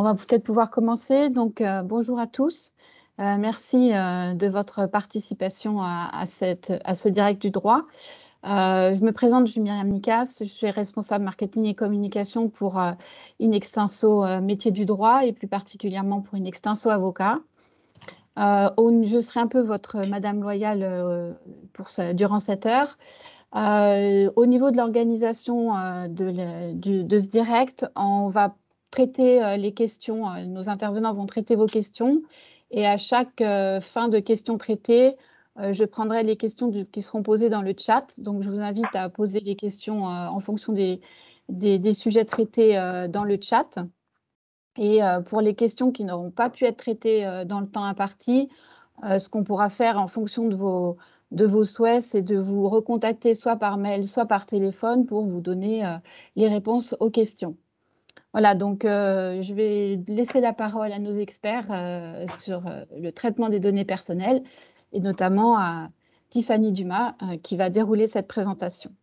On va peut-être pouvoir commencer. Donc, bonjour à tous. Merci de votre participation à ce direct du droit. Je me présente, je suis Myriam Nicasse, je suis responsable marketing et communication pour Inextinso métier du droit et plus particulièrement pour Inextinso avocat. Je serai un peu votre madame loyale durant cette heure. Au niveau de l'organisation de ce direct, on va traiter les questions, nos intervenants vont traiter vos questions et à chaque fin de question traitée, je prendrai les questions qui seront posées dans le chat. Donc, je vous invite à poser les questions en fonction des sujets traités dans le chat. Et pour les questions qui n'auront pas pu être traitées dans le temps imparti, ce qu'on pourra faire en fonction de vos souhaits, c'est de vous recontacter soit par mail, soit par téléphone pour vous donner les réponses aux questions. Voilà, donc je vais laisser la parole à nos experts sur le traitement des données personnelles et notamment à Tiffany Dumas qui va dérouler cette présentation.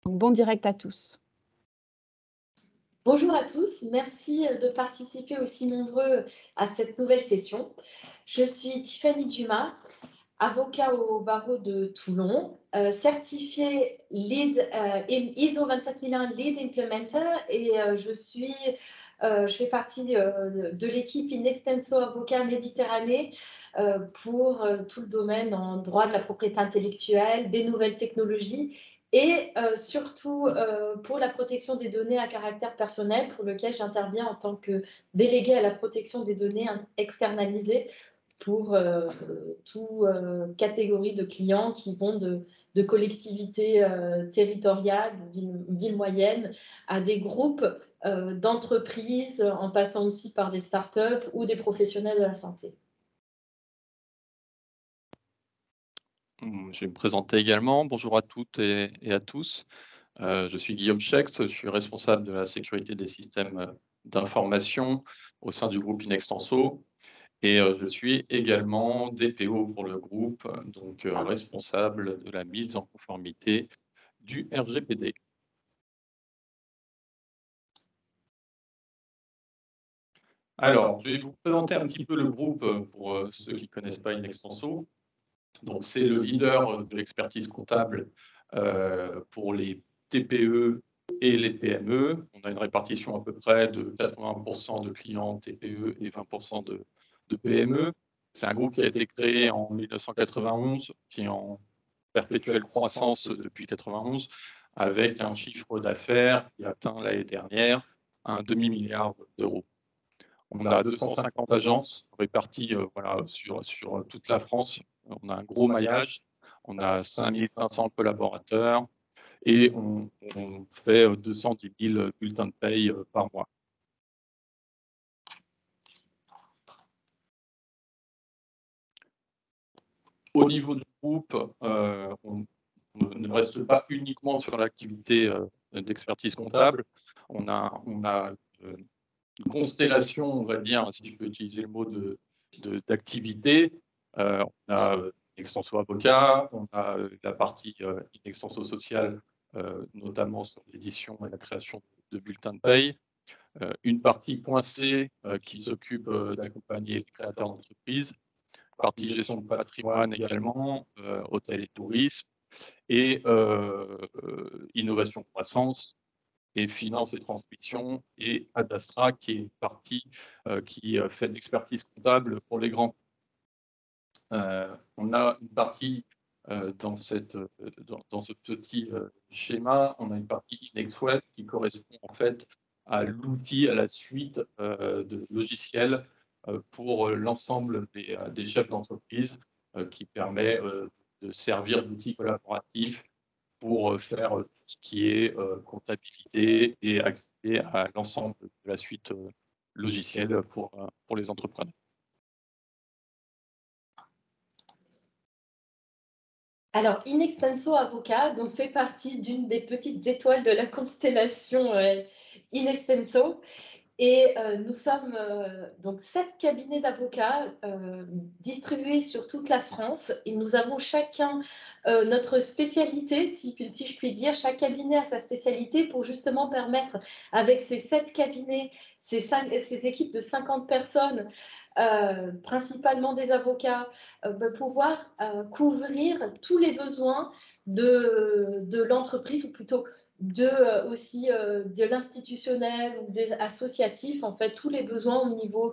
Donc, bon direct à tous. Bonjour à tous, merci de participer aussi nombreux à cette nouvelle session. Je suis Tiffany Dumas, avocat au barreau de Toulon, certifiée ISO 27001 Lead Implementer et je fais partie de l'équipe Inextinso Avocat Méditerranée pour tout le domaine en droit de la propriété intellectuelle, des nouvelles technologies et surtout pour la protection des données à caractère personnel, pour lequel j'interviens en tant que déléguée à la protection des données externalisées pour toute catégorie de clients qui vont de collectivités territoriales, villes moyennes, à des groupes d'entreprises, en passant aussi par des startups ou des professionnels de la santé. Je vais me présenter également. Bonjour à toutes et à tous. Je suis Guillaume Schex, je suis responsable de la sécurité des systèmes d'information au sein du groupe Inextinso et je suis également DPO pour le groupe, donc responsable de la mise en conformité du RGPD. Alors, je vais vous présenter un petit peu le groupe pour ceux qui ne connaissent pas Inextinso. Donc, c'est le leader de l'expertise comptable pour les TPE et les PME. On a une répartition à peu près de 80% de clients TPE et 20% de PME. C'est un groupe qui a été créé en 1991, qui est en perpétuelle croissance depuis 1991, avec un chiffre d'affaires qui atteint l'année dernière un demi-milliard d'euros. On a 250 agences réparties voilà, sur toute la France. On a un gros maillage. On a 5500 collaborateurs et on fait 210 000 bulletins de paye par mois. Au niveau du groupe, on ne reste pas uniquement sur l'activité d'expertise comptable. On a une constellation, on va dire, si je peux utiliser le mot d'activité. On a Inextinso Avocat, on a la partie Inextinso Social, notamment sur l'édition et la création de bulletins de paye. Une partie point C qui s'occupe d'accompagner les créateurs d'entreprises. Partie gestion de patrimoine également, hôtel et tourisme. Et innovation croissance et finance et transmission, et Adastra, qui est une partie qui fait de l'expertise comptable pour les grands. On a une partie dans ce petit schéma, on a une partie InexWeb qui correspond en fait à l'outil, à la suite de logiciels pour l'ensemble des chefs d'entreprise qui permet de servir d'outil collaboratif pour faire tout ce qui est comptabilité et accéder à l'ensemble de la suite logicielle pour les entrepreneurs. Alors, Inextinso Avocat donc, fait partie d'une des petites étoiles de la constellation Inextinso. Et nous sommes donc 7 cabinets d'avocats distribués sur toute la France. Et nous avons chacun notre spécialité, si je puis dire. Chaque cabinet a sa spécialité pour justement permettre, avec ces 7 cabinets, ces équipes de 50 personnes, principalement des avocats, de pouvoir couvrir tous les besoins de l'entreprise, ou plutôt aussi de l'institutionnel ou des associatifs, en fait, tous les besoins au niveau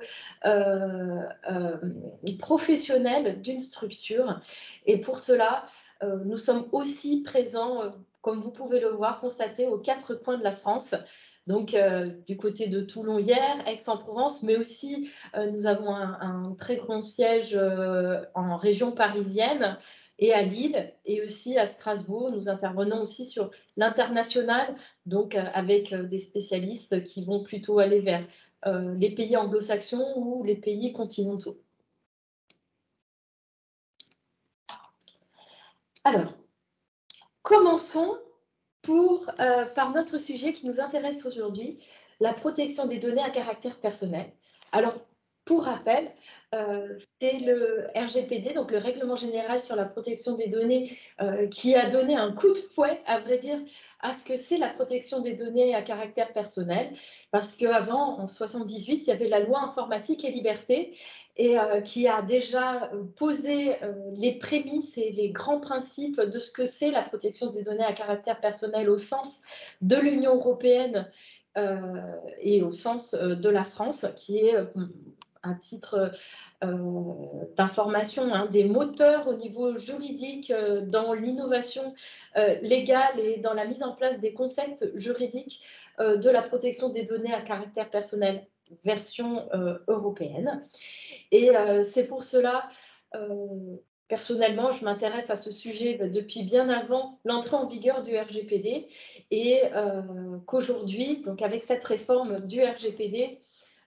professionnel d'une structure. Et pour cela, nous sommes aussi présents, comme vous pouvez le voir, constater aux 4 coins de la France. Donc, du côté de Toulon hier, Aix-en-Provence, mais aussi nous avons un très grand siège en région parisienne et à Lille, et aussi à Strasbourg. Nous intervenons aussi sur l'international, donc avec des spécialistes qui vont plutôt aller vers les pays anglo-saxons ou les pays continentaux. Alors, commençons par notre sujet qui nous intéresse aujourd'hui, la protection des données à caractère personnel. Alors, pour rappel, c'est le RGPD, donc le Règlement général sur la protection des données, qui a donné un coup de fouet, à vrai dire, à ce que c'est la protection des données à caractère personnel. Parce qu'avant, en 1978, il y avait la loi informatique et liberté, et qui a déjà posé les prémices et les grands principes de ce que c'est la protection des données à caractère personnel au sens de l'Union européenne et au sens de la France, qui est à titre d'information, des moteurs au niveau juridique dans l'innovation légale et dans la mise en place des concepts juridiques de la protection des données à caractère personnel version européenne. Et c'est pour cela, personnellement, je m'intéresse à ce sujet depuis bien avant l'entrée en vigueur du RGPD, et qu'aujourd'hui, donc avec cette réforme du RGPD,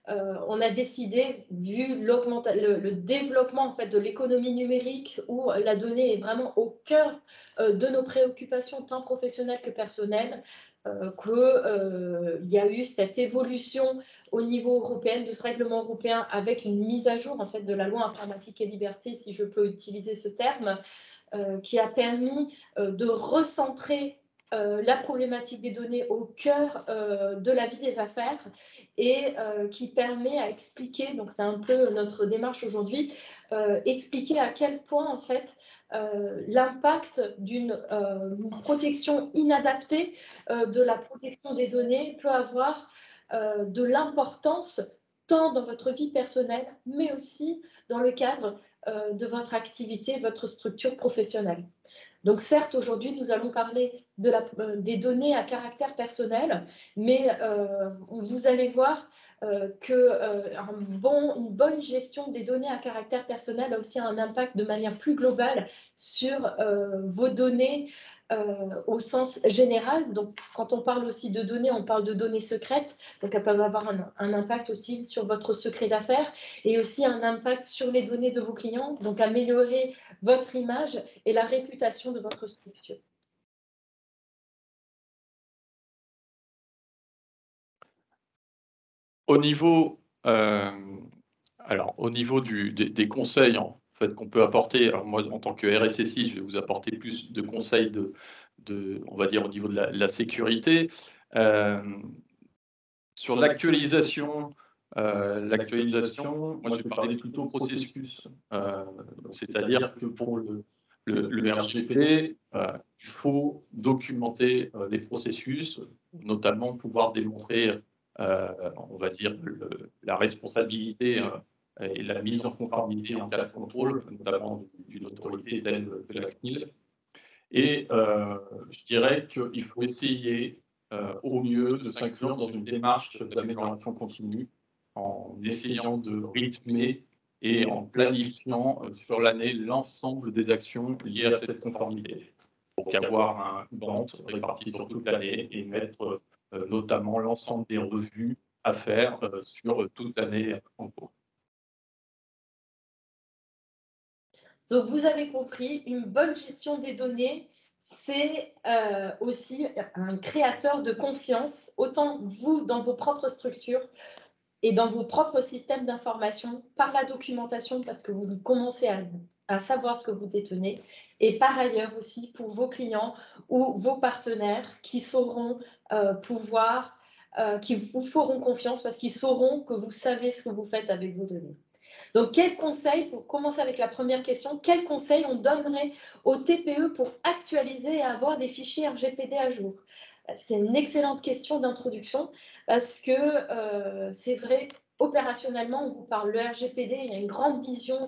on a décidé, vu le développement en fait, de l'économie numérique, où la donnée est vraiment au cœur de nos préoccupations, tant professionnelles que personnelles, qu'il y a eu cette évolution au niveau européen, de ce règlement européen, avec une mise à jour en fait, de la loi informatique et liberté, si je peux utiliser ce terme, qui a permis de recentrer la problématique des données au cœur de la vie des affaires, et qui permet à expliquer, donc c'est un peu notre démarche aujourd'hui, expliquer à quel point en fait l'impact d'une protection inadaptée de la protection des données peut avoir de l'importance tant dans votre vie personnelle, mais aussi dans le cadre de votre activité, votre structure professionnelle. Donc certes, aujourd'hui, nous allons parler des données à caractère personnel, mais vous allez voir qu'une bonne gestion des données à caractère personnel a aussi un impact de manière plus globale sur vos données au sens général. Donc quand on parle aussi de données, on parle de données secrètes, donc elles peuvent avoir un impact aussi sur votre secret d'affaires, et aussi un impact sur les données de vos clients, donc améliorer votre image et la réputation de votre structure. Au niveau, au niveau des conseils en fait, qu'on peut apporter, alors moi en tant que RSSI, je vais vous apporter plus de conseils on va dire au niveau de la sécurité. Sur l'actualisation, moi je vais parler plutôt processus. C'est-à-dire que pour le RGPD, il faut documenter les processus, notamment pouvoir démontrer, on va dire, la responsabilité et la mise en conformité en cas de contrôle, notamment d'une autorité telle que la CNIL. Et je dirais qu'il faut essayer au mieux de s'inclure dans une démarche d'amélioration continue, en essayant de rythmer et en planifiant sur l'année l'ensemble des actions liées à cette conformité, pour avoir une vente répartie sur toute l'année et mettre notamment l'ensemble des revues à faire sur toute l'année en cours. Donc, vous avez compris, une bonne gestion des données, c'est aussi un créateur de confiance, autant vous dans vos propres structures et dans vos propres systèmes d'information, par la documentation, parce que vous commencez à savoir ce que vous détenez, et par ailleurs aussi pour vos clients ou vos partenaires qui sauront qui vous feront confiance parce qu'ils sauront que vous savez ce que vous faites avec vos données. Donc, quel conseil, pour commencer avec la première question, quel conseil on donnerait aux TPE pour actualiser et avoir des fichiers RGPD à jour? C'est une excellente question d'introduction parce que c'est vrai, opérationnellement, on vous parle le RGPD, il y a une grande vision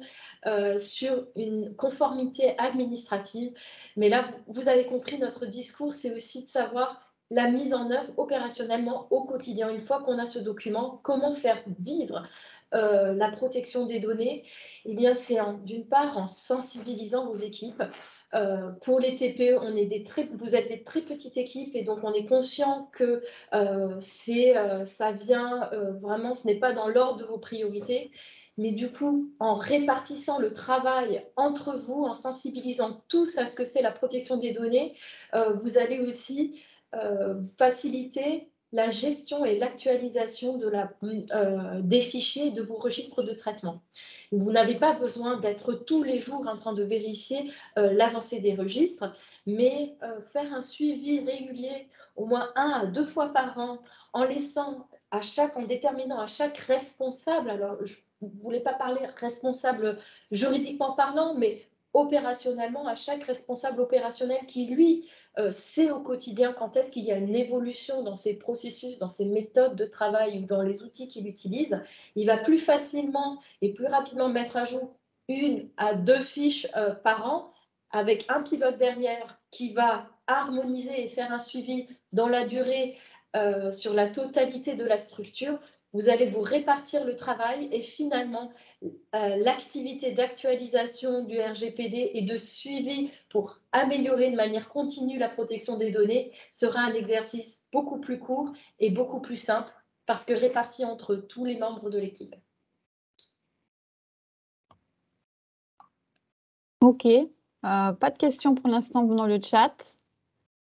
sur une conformité administrative. Mais là, vous avez compris, notre discours, c'est aussi de savoir la mise en œuvre opérationnellement au quotidien. Une fois qu'on a ce document, comment faire vivre la protection des données? Eh bien, c'est d'une part en sensibilisant vos équipes. Pour les TPE, vous êtes des très petites équipes et donc on est conscient que ça vient vraiment, ce n'est pas dans l'ordre de vos priorités. Mais du coup, en répartissant le travail entre vous, en sensibilisant tous à ce que c'est la protection des données, vous allez aussi faciliter la gestion et l'actualisation des fichiers de vos registres de traitement. Vous n'avez pas besoin d'être tous les jours en train de vérifier l'avancée des registres, mais faire un suivi régulier, au moins 1 à 2 fois par an, en déterminant à chaque responsable, alors je ne voulais pas parler responsable juridiquement parlant, mais opérationnellement, à chaque responsable opérationnel qui, lui, sait au quotidien quand est-ce qu'il y a une évolution dans ses processus, dans ses méthodes de travail ou dans les outils qu'il utilise, il va plus facilement et plus rapidement mettre à jour 1 à 2 fiches par an avec un pilote derrière qui va harmoniser et faire un suivi dans la durée sur la totalité de la structure. Vous allez vous répartir le travail et finalement, l'activité d'actualisation du RGPD et de suivi pour améliorer de manière continue la protection des données sera un exercice beaucoup plus court et beaucoup plus simple parce que réparti entre tous les membres de l'équipe. Ok, pas de questions pour l'instant dans le chat.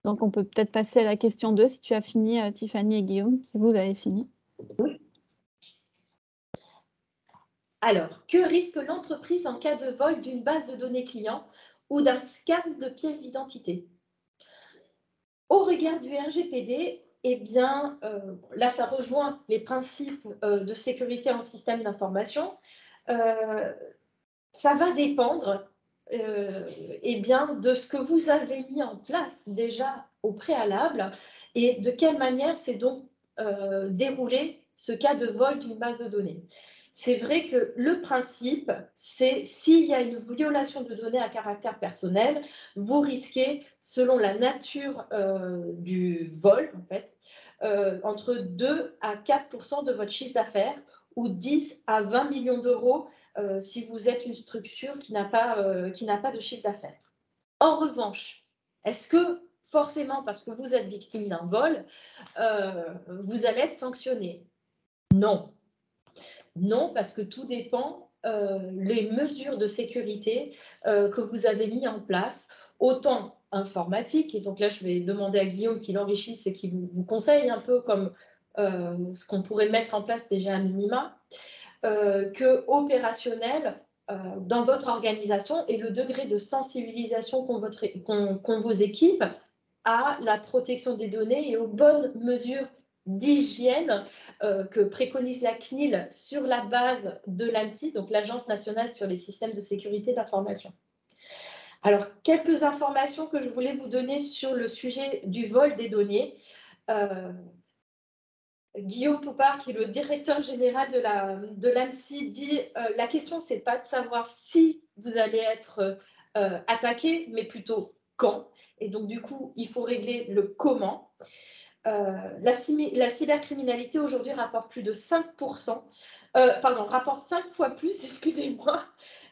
Donc, on peut peut-être passer à la question 2 si tu as fini, Tiffany et Guillaume, si vous avez fini. Oui. Alors, que risque l'entreprise en cas de vol d'une base de données client ou d'un scan de pièces d'identité? Au regard du RGPD, eh bien, là, ça rejoint les principes de sécurité en système d'information. Ça va dépendre eh bien, de ce que vous avez mis en place déjà au préalable et de quelle manière s'est donc déroulé ce cas de vol d'une base de données. C'est vrai que le principe, c'est s'il y a une violation de données à caractère personnel, vous risquez, selon la nature du vol, en fait, entre 2 à 4% de votre chiffre d'affaires ou 10 à 20 millions d'euros si vous êtes une structure qui n'a pas de chiffre d'affaires. En revanche, est-ce que forcément, parce que vous êtes victime d'un vol, vous allez être sanctionné? Non. Non, parce que tout dépend les mesures de sécurité que vous avez mis en place, autant informatique, et donc là, je vais demander à Guillaume qu'il enrichisse et qu'il vous conseille un peu comme ce qu'on pourrait mettre en place déjà à minima, que opérationnel dans votre organisation et le degré de sensibilisation qu'ont vos équipes à la protection des données et aux bonnes mesures d'hygiène que préconise la CNIL sur la base de l'ANSSI, donc l'Agence nationale sur les systèmes de sécurité d'information. Alors, quelques informations que je voulais vous donner sur le sujet du vol des données. Guillaume Poupard, qui est le directeur général de l'ANSSI, dit la question, c'est pas de savoir si vous allez être attaqué, mais plutôt quand. Et donc, du coup, il faut régler le comment. La cybercriminalité aujourd'hui rapporte plus de 5%, rapporte 5 fois plus, excusez-moi,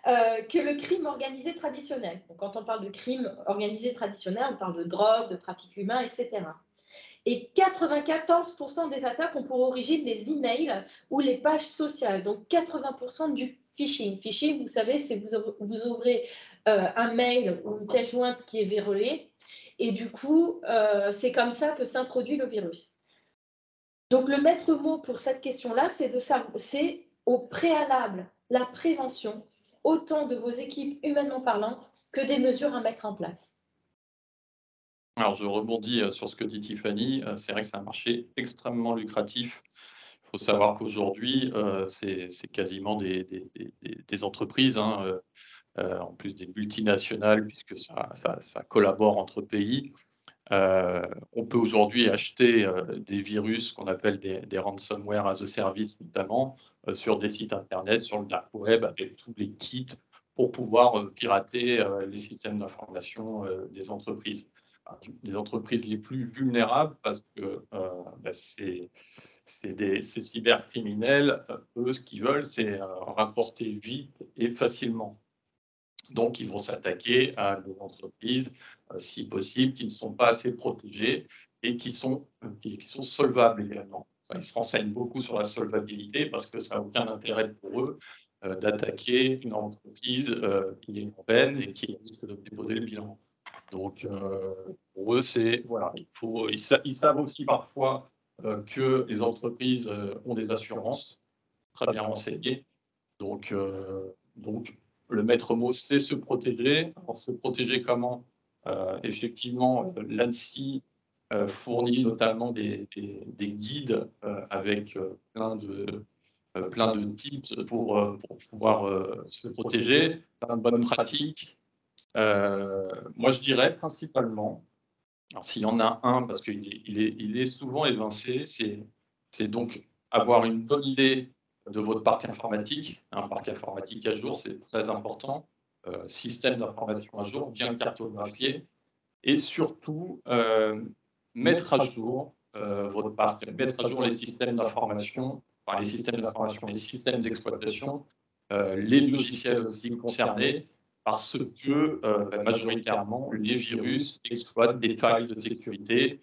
que le crime organisé traditionnel. Donc, quand on parle de crime organisé traditionnel, on parle de drogue, de trafic humain, etc. Et 94% des attaques ont pour origine les emails ou les pages sociales. Donc 80% du phishing. Phishing, vous savez, c'est vous ouvrez un mail ou une pièce jointe qui est verrouillée. Et du coup, c'est comme ça que s'introduit le virus. Donc, le maître mot pour cette question-là, c'est au préalable la prévention, autant de vos équipes humainement parlant que des mesures à mettre en place. Alors, je rebondis sur ce que dit Tiffany. C'est vrai que c'est un marché extrêmement lucratif. Il faut savoir qu'aujourd'hui, c'est quasiment des entreprises, hein, en plus des multinationales, puisque ça collabore entre pays. On peut aujourd'hui acheter des virus qu'on appelle des ransomware as a service, notamment sur des sites internet, sur le dark web, avec tous les kits pour pouvoir pirater les systèmes d'information des entreprises. Alors, les entreprises les plus vulnérables, parce que bah, ces cybercriminels, eux, ce qu'ils veulent, c'est rapporter vite et facilement. Donc, ils vont s'attaquer à des entreprises, si possible, qui ne sont pas assez protégées et qui sont solvables également. Ça, ils se renseignent beaucoup sur la solvabilité parce que ça n'a aucun intérêt pour eux d'attaquer une entreprise qui est en peine et qui risque de déposer le bilan. Donc, pour eux, c'est voilà, ils savent aussi parfois que les entreprises ont des assurances très bien renseignées. Donc, le maître mot, c'est se protéger. Alors, se protéger comment? Effectivement, l'ANSSI fournit notamment des guides avec plein de tips pour pouvoir se protéger, plein de bonnes pratiques. Moi, je dirais principalement, alors s'il y en a un, parce qu'il est souvent évincé, c'est donc avoir une bonne idée de votre parc informatique. Un parc informatique à jour, c'est très important. Système d'information à jour, bien cartographié. Et surtout, mettre à jour votre parc, mettre à jour les systèmes d'information, enfin les systèmes d'information, les systèmes d'exploitation, les logiciels aussi concernés, parce que majoritairement, les virus exploitent des failles de sécurité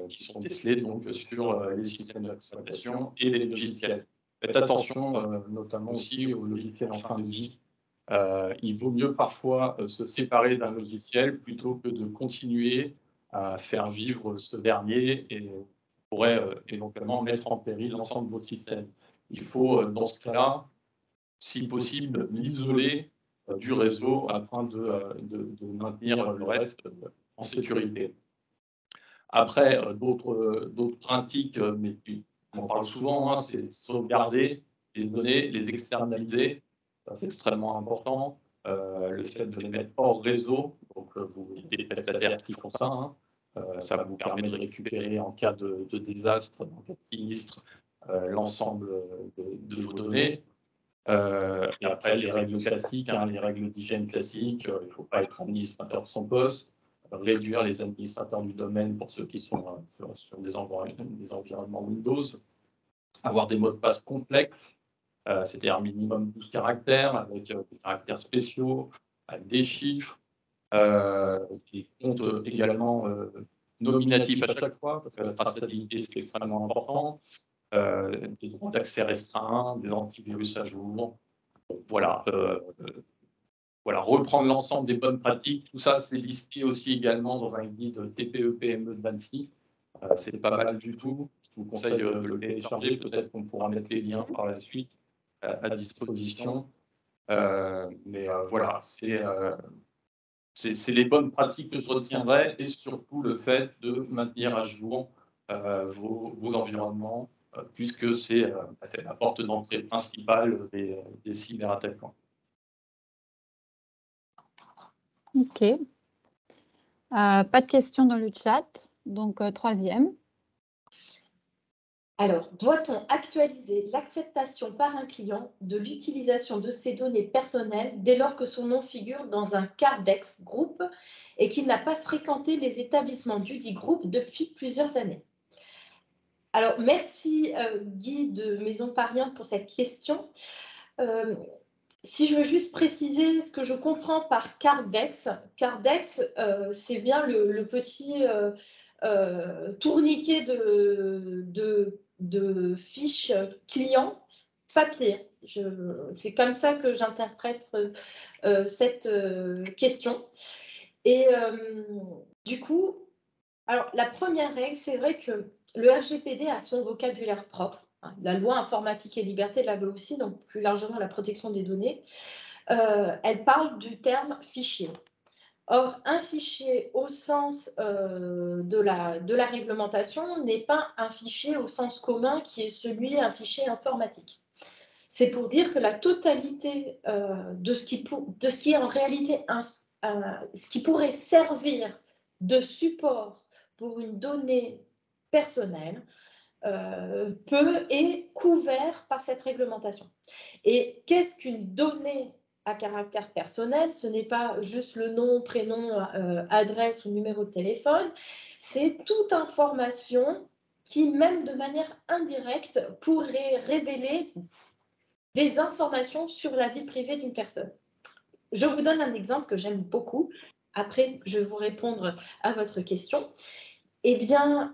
qui sont décelées donc, sur les systèmes d'exploitation et les logiciels. Faites attention notamment aussi aux logiciels en fin de vie. Il vaut mieux parfois se séparer d'un logiciel plutôt que de continuer à faire vivre ce dernier et pourrait éventuellement mettre en péril l'ensemble de votre système. Il faut, dans ce cas-là, si possible, l'isoler du réseau afin de maintenir le reste en sécurité. Après, d'autres pratiques, mais on en parle souvent, hein, c'est sauvegarder les données, les externaliser. C'est extrêmement important. Le fait de les mettre hors réseau, donc vous avez des prestataires qui font ça, hein, ça vous permet de récupérer en cas de désastre, en cas de sinistre, l'ensemble de vos données. Et après, les règles classiques, hein, les règles d'hygiène classiques, il ne faut pas être administrateur de son poste, réduire les administrateurs du domaine pour ceux qui sont sur des environnements Windows, avoir des mots de passe complexes, c'est-à-dire minimum 12 caractères, avec des caractères spéciaux, avec des chiffres, des comptes également nominatifs à chaque fois, parce que la traçabilité, c'est extrêmement important, des droits d'accès restreints, des antivirus à jour. Voilà, reprendre l'ensemble des bonnes pratiques, tout ça, c'est listé aussi également dans un guide TPE-PME de l'ANSSI. C'est pas mal du tout. Je vous conseille de le télécharger. Peut-être qu'on pourra mettre les liens par la suite à disposition. Mais voilà, c'est les bonnes pratiques que je retiendrai et surtout le fait de maintenir à jour vos environnements, puisque c'est la porte d'entrée principale des cyberattaquants. Ok. Pas de questions dans le chat, donc troisième. Alors, doit-on actualiser l'acceptation par un client de l'utilisation de ses données personnelles dès lors que son nom figure dans un Cardex groupe et qu'il n'a pas fréquenté les établissements du dit groupe depuis plusieurs années? Alors, merci Guy de Maison Pariante pour cette question. Si je veux juste préciser ce que je comprends par Cardex, Cardex, c'est bien le petit tourniquet de fiches clients papier. C'est comme ça que j'interprète cette question. Et du coup, alors la première règle, c'est vrai que le RGPD a son vocabulaire propre. La loi informatique et liberté la veut aussi, donc plus largement la protection des données. Elle parle du terme fichier. Or, un fichier au sens de la réglementation n'est pas un fichier au sens commun qui est celui d'un fichier informatique. C'est pour dire que la totalité de ce qui est en réalité ce qui pourrait servir de support pour une donnée personnelle est couvert par cette réglementation. Et qu'est-ce qu'une donnée à caractère personnel? Ce n'est pas juste le nom, prénom, adresse ou numéro de téléphone, c'est toute information qui, même de manière indirecte, pourrait révéler des informations sur la vie privée d'une personne. Je vous donne un exemple que j'aime beaucoup. Après, je vais vous répondre à votre question. Eh bien,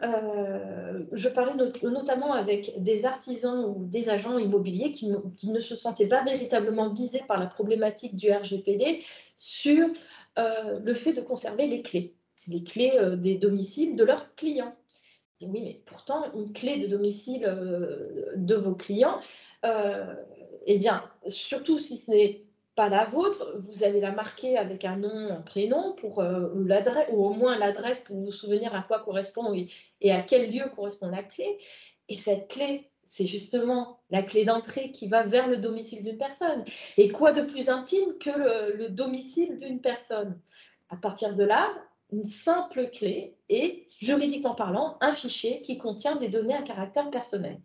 je parlais notamment avec des artisans ou des agents immobiliers qui ne se sentaient pas véritablement visés par la problématique du RGPD sur le fait de conserver les clés des domiciles de leurs clients. Je dis, oui, mais pourtant, une clé de domicile de vos clients, eh bien, surtout si ce n'est pas la vôtre, vous allez la marquer avec un nom, un prénom, ou au moins l'adresse pour vous souvenir à quoi correspond et à quel lieu correspond la clé. Et cette clé, c'est justement la clé d'entrée qui va vers le domicile d'une personne. Et quoi de plus intime que le domicile d'une personne? À partir de là, une simple clé est, juridiquement parlant, un fichier qui contient des données à caractère personnel.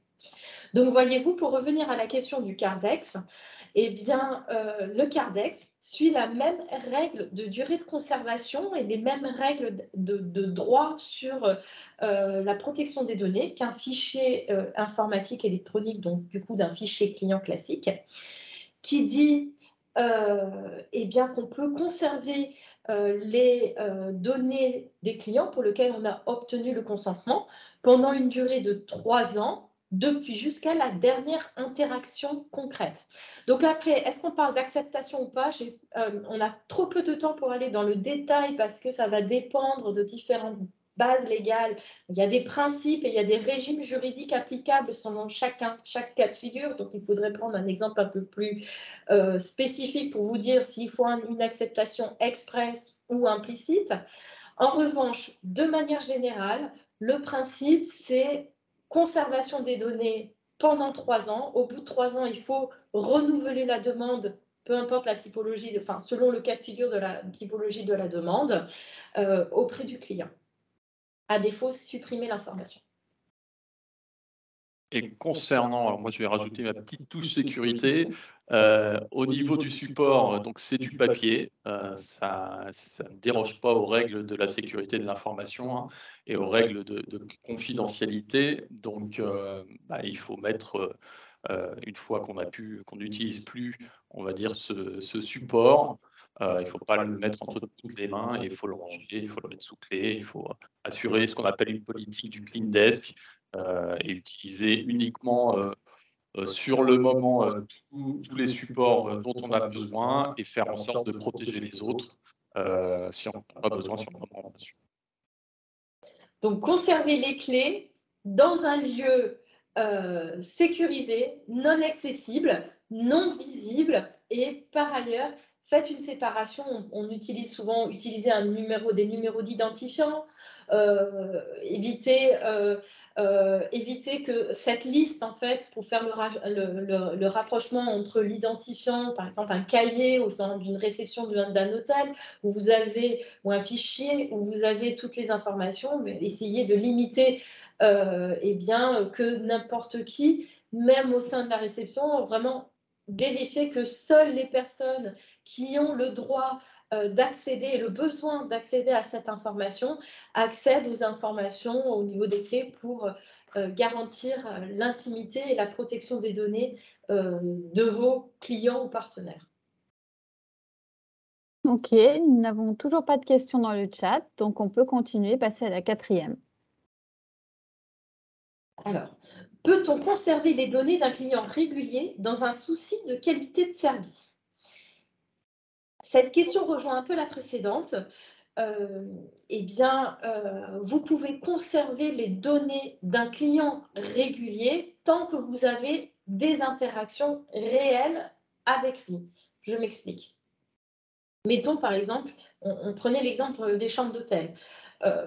Donc, voyez-vous, pour revenir à la question du Cardex, eh bien, le Cardex suit la même règle de durée de conservation et les mêmes règles de droit sur la protection des données qu'un fichier informatique électronique, donc du coup d'un fichier client classique, qui dit eh bien, qu'on peut conserver les données des clients pour lesquels on a obtenu le consentement pendant une durée de 3 ans, depuis jusqu'à la dernière interaction concrète. Donc après, est-ce qu'on parle d'acceptation ou pas? On a trop peu de temps pour aller dans le détail parce que ça va dépendre de différentes bases légales. Il y a des principes et il y a des régimes juridiques applicables selon chaque cas de figure. Donc, il faudrait prendre un exemple un peu plus spécifique pour vous dire s'il faut une acceptation express ou implicite. En revanche, de manière générale, le principe, c'est conservation des données pendant 3 ans. Au bout de 3 ans, il faut renouveler la demande, peu importe la typologie, selon le cas de figure de la typologie de la demande, auprès du client. À défaut, supprimer l'information. Et concernant, alors moi je vais rajouter ma petite touche sécurité, au niveau du support, donc c'est du papier, ça ne déroge pas aux règles de la sécurité de l'information, hein, et aux règles de confidentialité. Donc il faut mettre, une fois qu'on n'utilise plus, on va dire, ce support, il ne faut pas le mettre entre toutes les mains, et il faut le ranger, il faut le mettre sous clé, il faut assurer ce qu'on appelle une politique du clean desk, et utiliser uniquement sur le moment tous les supports dont on a besoin, et faire en sorte de protéger les autres si on n'a pas besoin sur le moment, bien sûr. Donc, conserver les clés dans un lieu sécurisé, non accessible, non visible, et par ailleurs, faites une séparation. On utilise souvent des numéros d'identifiant. Évitez que cette liste, en fait, pour faire le rapprochement entre l'identifiant, par exemple un cahier au sein d'une réception d'un hôtel, ou un fichier où vous avez toutes les informations, mais essayez de limiter que n'importe qui, même au sein de la réception, vraiment vérifier que seules les personnes qui ont le droit d'accéder et le besoin d'accéder à cette information accèdent aux informations au niveau des clés pour garantir l'intimité et la protection des données de vos clients ou partenaires. Ok, nous n'avons toujours pas de questions dans le chat, donc on peut continuer, passer à la 4e. Alors, peut-on conserver les données d'un client régulier dans un souci de qualité de service? Cette question rejoint un peu la précédente. eh bien, vous pouvez conserver les données d'un client régulier tant que vous avez des interactions réelles avec lui. Je m'explique. Mettons par exemple, on prenait l'exemple des chambres d'hôtel.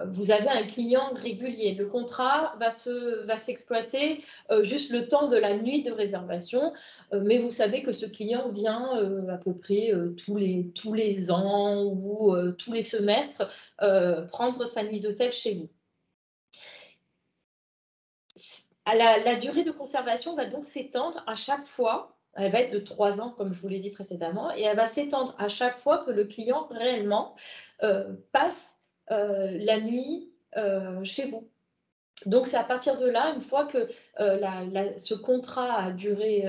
Vous avez un client régulier. Le contrat va s'exploiter juste le temps de la nuit de réservation, mais vous savez que ce client vient à peu près tous les ans ou tous les semestres prendre sa nuit d'hôtel chez vous. La durée de conservation va donc s'étendre à chaque fois. Elle va être de 3 ans, comme je vous l'ai dit précédemment, et elle va s'étendre à chaque fois que le client réellement passe la nuit chez vous. Donc, c'est à partir de là, une fois que ce contrat a duré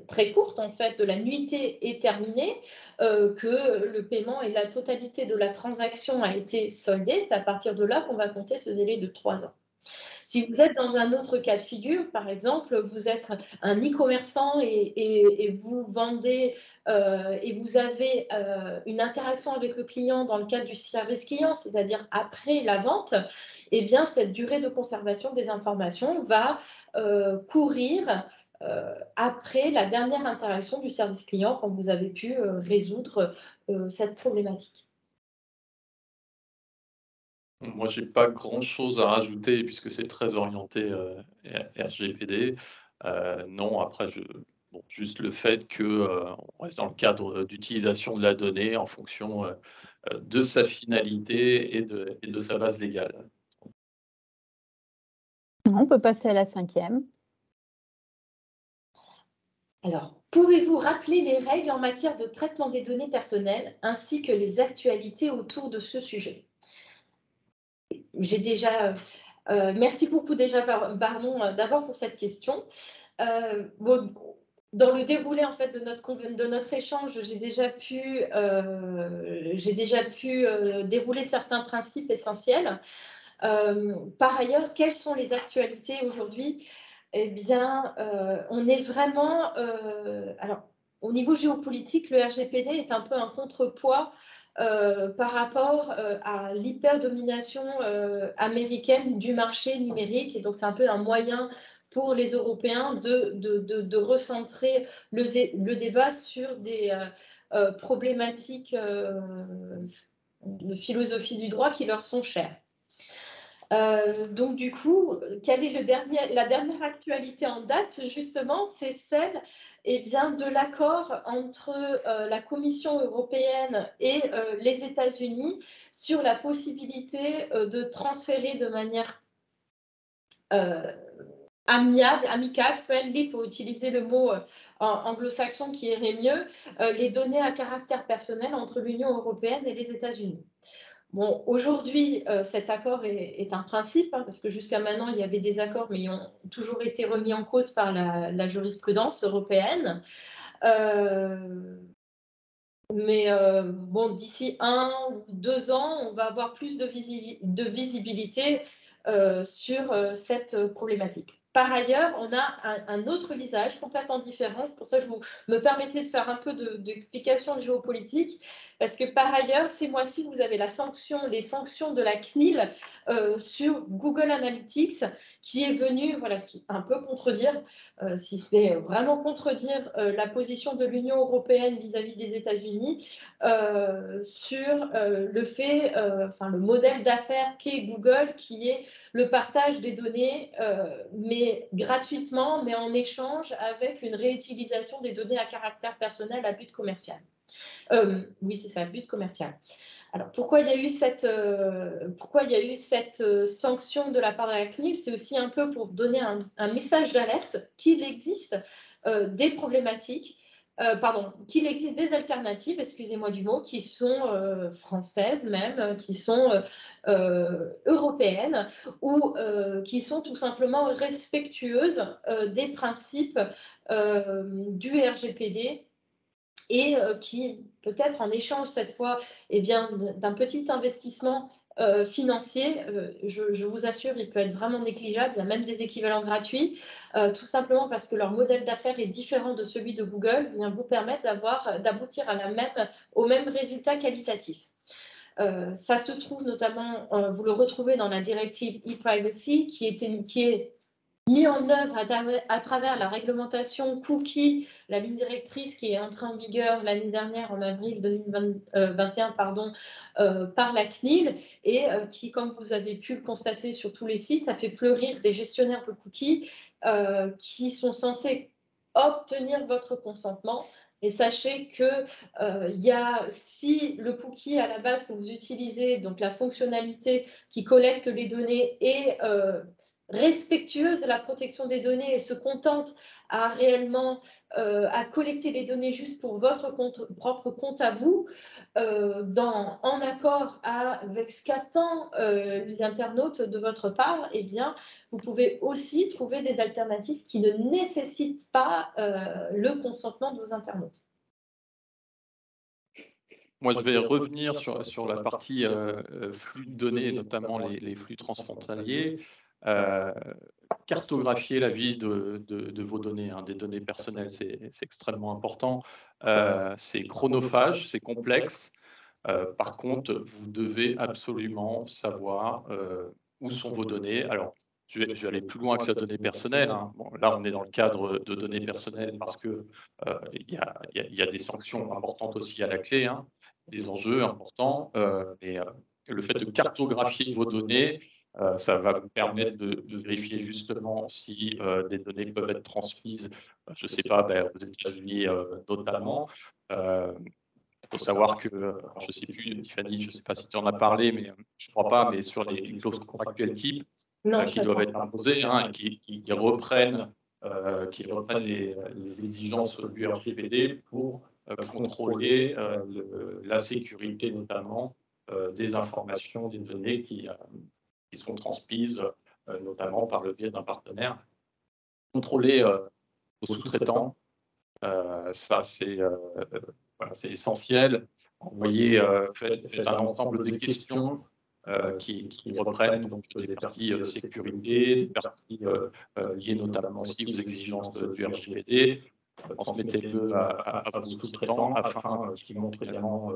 très courte, en fait, de la nuitée est terminée, que le paiement et la totalité de la transaction a été soldée, c'est à partir de là qu'on va compter ce délai de 3 ans. Si vous êtes dans un autre cas de figure, par exemple, vous êtes un e-commerçant et vous vendez et vous avez une interaction avec le client dans le cadre du service client, c'est-à-dire après la vente, eh bien, cette durée de conservation des informations va courir après la dernière interaction du service client quand vous avez pu résoudre cette problématique. Moi, j'ai pas grand-chose à rajouter puisque c'est très orienté, RGPD. Non, après bon, juste le fait que, on reste dans le cadre, d'utilisation de la donnée en fonction, de sa finalité et de sa base légale. On peut passer à la 5e. Alors, pouvez-vous rappeler les règles en matière de traitement des données personnelles ainsi que les actualités autour de ce sujet? J'ai déjà, merci beaucoup déjà, d'abord pour cette question. Bon, dans le déroulé en fait de notre échange, j'ai déjà pu dérouler certains principes essentiels. Par ailleurs, quelles sont les actualités aujourd'hui? Eh bien, on est vraiment, alors, au niveau géopolitique, le RGPD est un peu un contrepoids par rapport à l'hyperdomination américaine du marché numérique. Et donc, c'est un peu un moyen pour les Européens de recentrer le débat sur des problématiques de philosophie du droit qui leur sont chères. Donc du coup, quelle est la dernière actualité en date? Justement, c'est celle de l'accord entre la Commission européenne et les États-Unis sur la possibilité de transférer de manière amicale, friendly, pour utiliser le mot anglo-saxon qui irait mieux, les données à caractère personnel entre l'Union européenne et les États-Unis. Bon, aujourd'hui, cet accord est un principe, parce que jusqu'à maintenant, il y avait des accords, mais ils ont toujours été remis en cause par la jurisprudence européenne. Bon, d'ici 1 ou 2 ans, on va avoir plus de visibilité sur cette problématique. Par ailleurs, on a un autre visage complètement différent. C'est pour ça que je me permettais de faire un peu d'explication géopolitique, parce que par ailleurs, ces mois-ci, vous avez les sanctions de la CNIL sur Google Analytics, qui est venue, voilà, qui un peu contredire, si ce n'est vraiment contredire la position de l'Union européenne vis-à-vis des États-Unis sur le fait, le modèle d'affaires qu'est Google, qui est le partage des données, mais gratuitement, mais en échange avec une réutilisation des données à caractère personnel à but commercial. Oui, c'est ça, but commercial. Alors, pourquoi il y a eu cette sanction de la part de la CNIL? C'est aussi un peu pour donner un message d'alerte qu'il existe des problématiques, qu'il existe des alternatives, excusez-moi du mot, qui sont françaises même, qui sont européennes ou qui sont tout simplement respectueuses des principes du RGPD et qui, peut-être en échange cette fois d'un petit investissement financier, je vous assure, il peut être vraiment négligeable. Il y a même des équivalents gratuits, tout simplement parce que leur modèle d'affaires est différent de celui de Google, vient vous permettre d'aboutir au même résultat qualitatif. Ça se trouve notamment, vous le retrouvez dans la directive e-privacy qui est mis en œuvre à travers la réglementation cookie, la ligne directrice qui est entrée en vigueur l'année dernière, en avril 2021, par la CNIL, et qui, comme vous avez pu le constater sur tous les sites, a fait fleurir des gestionnaires de cookies qui sont censés obtenir votre consentement. Et sachez que si le cookie à la base que vous utilisez, donc la fonctionnalité qui collecte les données, est respectueuse de la protection des données et se contente à réellement à collecter les données juste pour votre propre compte à vous, en accord avec ce qu'attend l'internaute de votre part, eh bien, vous pouvez aussi trouver des alternatives qui ne nécessitent pas le consentement de vos internautes. Moi, je vais revenir sur la partie flux de données, notamment les flux transfrontaliers. Cartographier la vie de vos données, hein, des données personnelles, c'est extrêmement important. C'est chronophage, c'est complexe. Par contre, vous devez absolument savoir où sont vos données. Alors, je vais aller plus loin que la donnée personnelle, hein. Bon, là, on est dans le cadre de données personnelles parce que il y a des sanctions importantes aussi à la clé, hein, des enjeux importants. Et le fait de cartographier vos données, ça va vous permettre de vérifier justement si des données peuvent être transmises, je ne sais pas, aux États-Unis notamment. Il faut savoir que, alors je ne sais plus, Tiffany, je ne sais pas si tu en as parlé, mais je ne crois pas, mais sur les clauses contractuelles type qui doivent être imposées, hein, et qui reprennent les exigences du RGPD pour contrôler la sécurité notamment des informations, des données qui sont transmises notamment par le biais d'un partenaire. Contrôler vos sous-traitants, ça c'est essentiel. Envoyez, faites un ensemble de questions qui reprennent donc des parties sécurité, des parties liées notamment aussi aux exigences du RGPD. Transmettez-le à vos sous-traitants afin qu'ils montrent également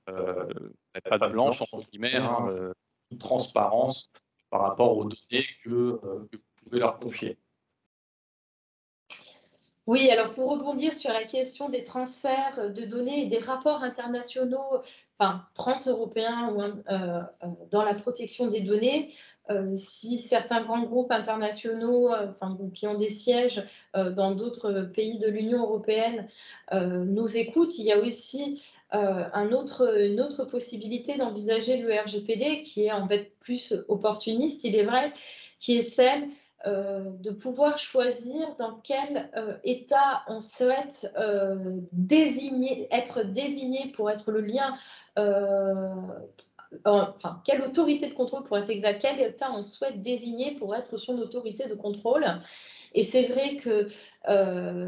pas de blanche, entre guillemets, hein, toute transparence par rapport aux données que vous pouvez leur confier. Oui, alors pour rebondir sur la question des transferts de données et des rapports internationaux, enfin transeuropéens dans la protection des données, si certains grands groupes internationaux qui ont des sièges dans d'autres pays de l'Union européenne nous écoutent, il y a aussi une autre possibilité d'envisager le RGPD qui est en fait plus opportuniste, il est vrai, qui est celle de pouvoir choisir dans quel État on souhaite être désigné pour être le lien, quelle autorité de contrôle pour être exact, quel État on souhaite désigner pour être son autorité de contrôle. Et c'est vrai que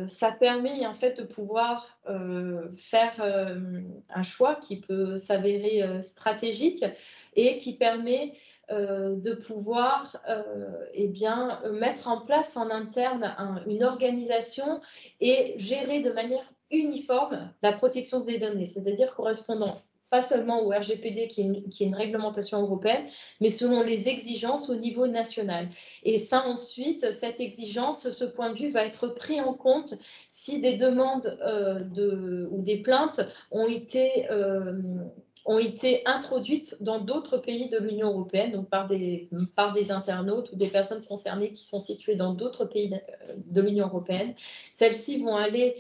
ça permet en fait de pouvoir faire un choix qui peut s'avérer stratégique et qui permet de pouvoir mettre en place en interne une organisation et gérer de manière uniforme la protection des données, c'est-à-dire correspondant pas seulement au RGPD qui est une réglementation européenne, mais selon les exigences au niveau national. Et ça, ensuite, cette exigence, ce point de vue va être pris en compte si des demandes ou des plaintes ont été introduites dans d'autres pays de l'Union européenne, donc par des internautes ou des personnes concernées qui sont situées dans d'autres pays de l'Union européenne. Celles-ci vont aller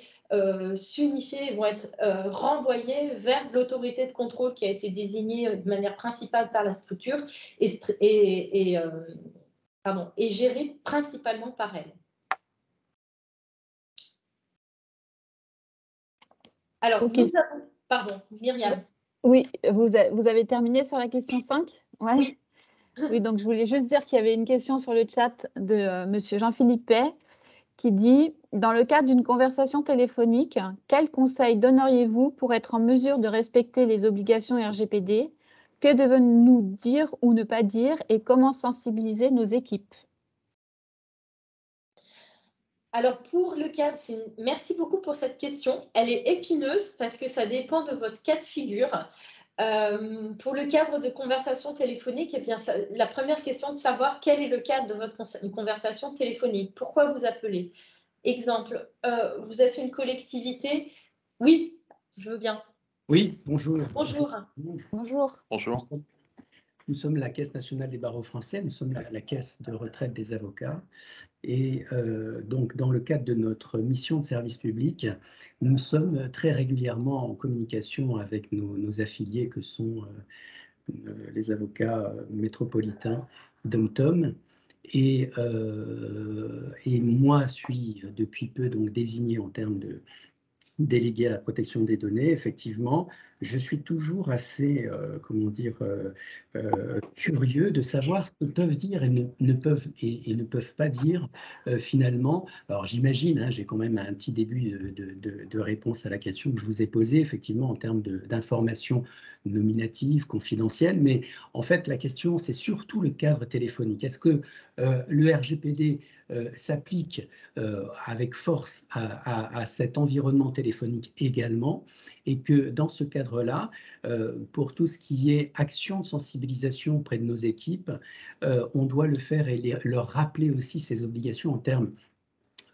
s'unifier, vont être renvoyées vers l'autorité de contrôle qui a été désignée de manière principale par la structure et gérée principalement par elle. Alors, okay. Nous avons... Pardon, Myriam. Oui, vous avez terminé sur la question 5 ? Ouais. Oui. Oui, donc je voulais juste dire qu'il y avait une question sur le chat de monsieur Jean-Philippe Pay qui dit « Dans le cadre d'une conversation téléphonique, quels conseils donneriez-vous pour être en mesure de respecter les obligations RGPD ? Que devons-nous dire ou ne pas dire et comment sensibiliser nos équipes ?» Alors pour le cas, merci beaucoup pour cette question. Elle est épineuse parce que ça dépend de votre cas de figure. Pour le cadre de conversation téléphonique, eh bien, la première question de savoir quel est le cadre de votre conversation téléphonique. Pourquoi vous appelez? Exemple, vous êtes une collectivité? Oui, je veux bien. Oui, bonjour. Bonjour. Bonjour. Bonjour. Nous sommes la Caisse nationale des barreaux français, nous sommes la caisse de retraite des avocats. Et donc, dans le cadre de notre mission de service public, nous sommes très régulièrement en communication avec nos affiliés que sont les avocats métropolitains DOM-TOM. Et moi, suis depuis peu donc désigné en termes de délégué à la protection des données. Effectivement, je suis toujours assez, comment dire, curieux de savoir ce que peuvent dire et ne peuvent pas dire finalement. Alors j'imagine, hein, j'ai quand même un petit début de réponse à la question que je vous ai posée, effectivement, en termes d'informations nominatives, confidentielles, mais en fait, la question, c'est surtout le cadre téléphonique. Est-ce que le RGPD s'applique avec force à cet environnement téléphonique également, et que dans ce cadre-là, pour tout ce qui est action de sensibilisation auprès de nos équipes, on doit le faire et leur rappeler aussi ces obligations en termes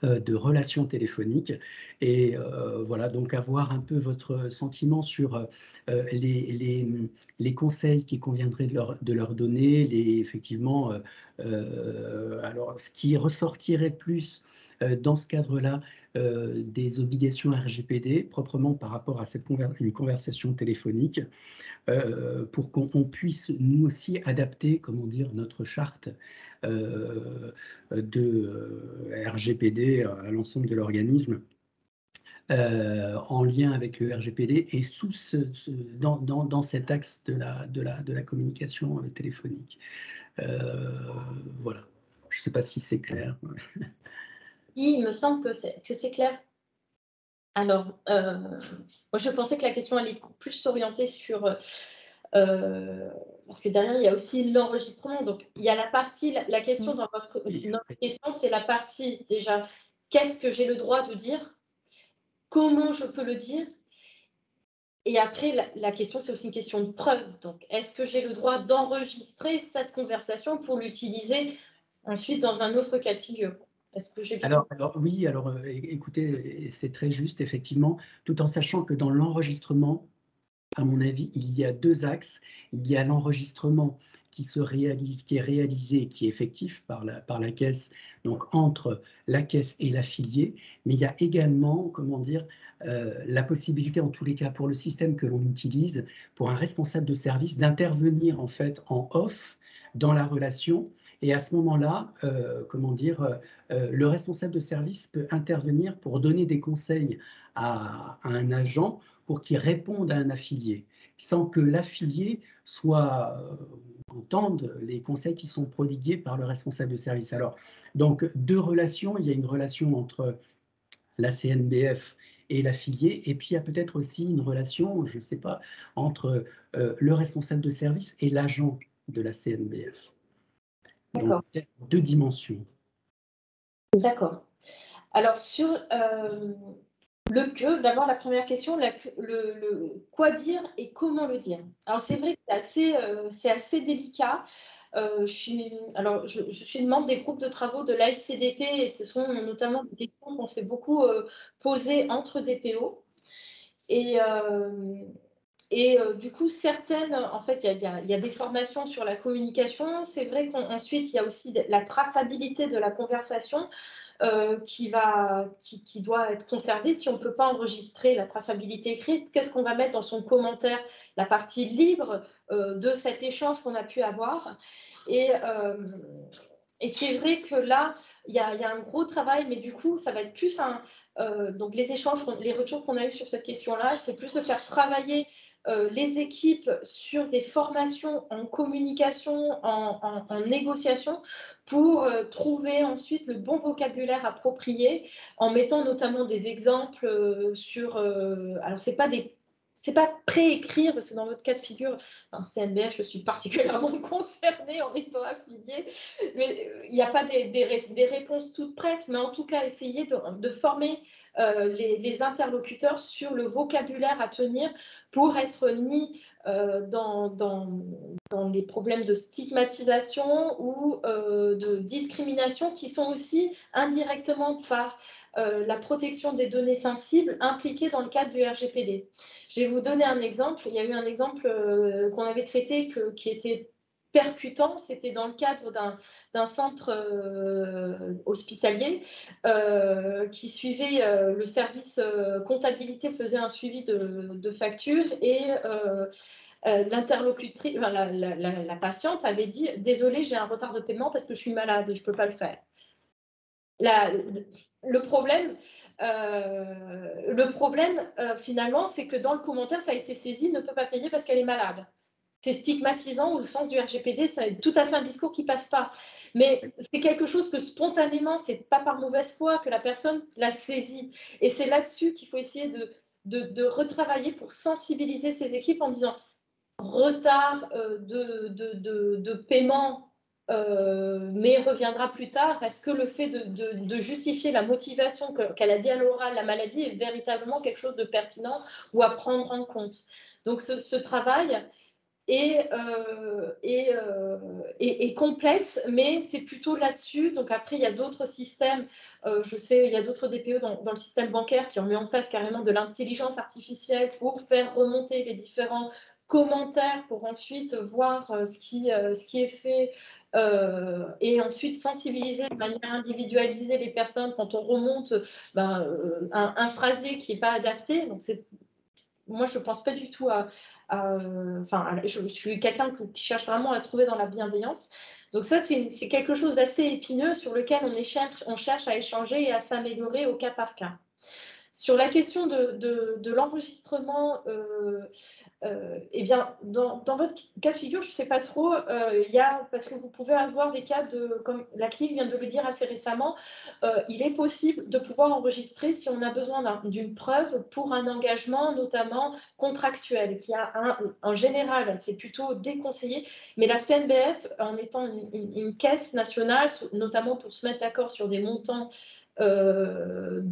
de relations téléphoniques. Et voilà, donc avoir un peu votre sentiment sur les conseils qui conviendraient de leur donner, effectivement, alors ce qui ressortirait plus dans ce cadre-là des obligations RGPD, proprement par rapport à une conversation téléphonique, pour qu'on puisse nous aussi adapter, comment dire, notre charte de RGPD à l'ensemble de l'organisme en lien avec le RGPD et dans cet axe de la communication téléphonique. Voilà. Je ne sais pas si c'est clair. Il me semble que c'est clair. Alors, moi, je pensais que la question allait plus s'orienter sur parce que derrière, il y a aussi l'enregistrement. Donc, il y a la partie, la question dans notre question, c'est la partie déjà, qu'est-ce que j'ai le droit de dire? Comment je peux le dire? Et après, la question, c'est aussi une question de preuve. Donc, est-ce que j'ai le droit d'enregistrer cette conversation pour l'utiliser ensuite dans un autre cas de figure? Est-ce que j'ai bien... Alors oui, alors écoutez, c'est très juste, effectivement, tout en sachant que dans l'enregistrement, à mon avis, il y a deux axes. Il y a l'enregistrement qui est réalisé, qui est effectif par la caisse, donc entre la caisse et l'affilié, mais il y a également, comment dire, la possibilité, en tous les cas pour le système que l'on utilise, pour un responsable de service d'intervenir en fait en off dans la relation. Et à ce moment-là, comment dire, le responsable de service peut intervenir pour donner des conseils à un agent pour qu'il réponde à un affilié, sans que l'affilié entende les conseils qui sont prodigués par le responsable de service. Alors, donc, deux relations. Il y a une relation entre la CNBF et l'affilié, et puis il y a peut-être aussi une relation, je ne sais pas, entre le responsable de service et l'agent de la CNBF. Donc, peut-être deux dimensions. D'accord. Alors, sur le que, d'abord la première question, le quoi dire et comment le dire. Alors, c'est vrai que c'est assez délicat. Je suis membre des groupes de travaux de l'AFCDP et ce sont notamment des questions qu'on s'est beaucoup posées entre DPO. Et du coup, certaines, en fait, il y a des formations sur la communication. C'est vrai qu'ensuite, il y a aussi la traçabilité de la conversation qui doit être conservée. Si on ne peut pas enregistrer la traçabilité écrite, qu'est-ce qu'on va mettre dans son commentaire, la partie libre de cet échange qu'on a pu avoir. Et c'est vrai que là, il y a un gros travail, mais du coup, ça va être plus donc les échanges, les retours qu'on a eus sur cette question-là, c'est plus de faire travailler les équipes sur des formations en communication, en négociation, pour trouver ensuite le bon vocabulaire approprié, en mettant notamment des exemples sur... alors, c'est pas préécrire, parce que dans votre cas de figure, en CNBF, je suis particulièrement concernée en étant affiliée, mais il n'y a pas des réponses toutes prêtes, mais en tout cas, essayer de former les interlocuteurs sur le vocabulaire à tenir pour être ni dans les problèmes de stigmatisation ou de discrimination qui sont aussi indirectement par la protection des données sensibles impliquées dans le cadre du RGPD. Je vais vous donner un exemple. Il y a eu un exemple qu'on avait traité qui était percutant, c'était dans le cadre d'un centre hospitalier qui suivait le service comptabilité, faisait un suivi de factures et l'interlocutrice, enfin, la patiente avait dit « Désolée, j'ai un retard de paiement parce que je suis malade et je ne peux pas le faire ». Le problème, finalement, c'est que dans le commentaire, ça a été saisi, ne peut pas payer parce qu'elle est malade. C'est stigmatisant au sens du RGPD, c'est tout à fait un discours qui ne passe pas. Mais c'est quelque chose que spontanément, ce n'est pas par mauvaise foi que la personne l'a saisi. Et c'est là-dessus qu'il faut essayer de retravailler pour sensibiliser ces équipes en disant retard de paiement, mais reviendra plus tard. Est-ce que le fait de justifier la motivation qu'elle a dit à l'oral, la maladie, est véritablement quelque chose de pertinent ou à prendre en compte? Donc ce travail est complexe, mais c'est plutôt là-dessus. Donc après, il y a d'autres systèmes, je sais, il y a d'autres DPE dans le système bancaire qui ont mis en place carrément de l'intelligence artificielle pour faire remonter les différents commentaires pour ensuite voir ce qui est fait et ensuite sensibiliser de manière individualisée les personnes quand on remonte un phrasé qui n'est pas adapté. Donc moi, je ne pense pas du tout je suis quelqu'un qui cherche vraiment à trouver dans la bienveillance. Donc ça, c'est quelque chose d'assez épineux sur lequel on cherche à échanger et à s'améliorer au cas par cas. Sur la question de l'enregistrement, eh bien, dans votre cas de figure, je ne sais pas trop, parce que vous pouvez avoir des cas comme la CNIL vient de le dire assez récemment, il est possible de pouvoir enregistrer si on a besoin d'une preuve pour un engagement, notamment contractuel, en général, c'est plutôt déconseillé, mais la CNBF, en étant une caisse nationale, notamment pour se mettre d'accord sur des montants de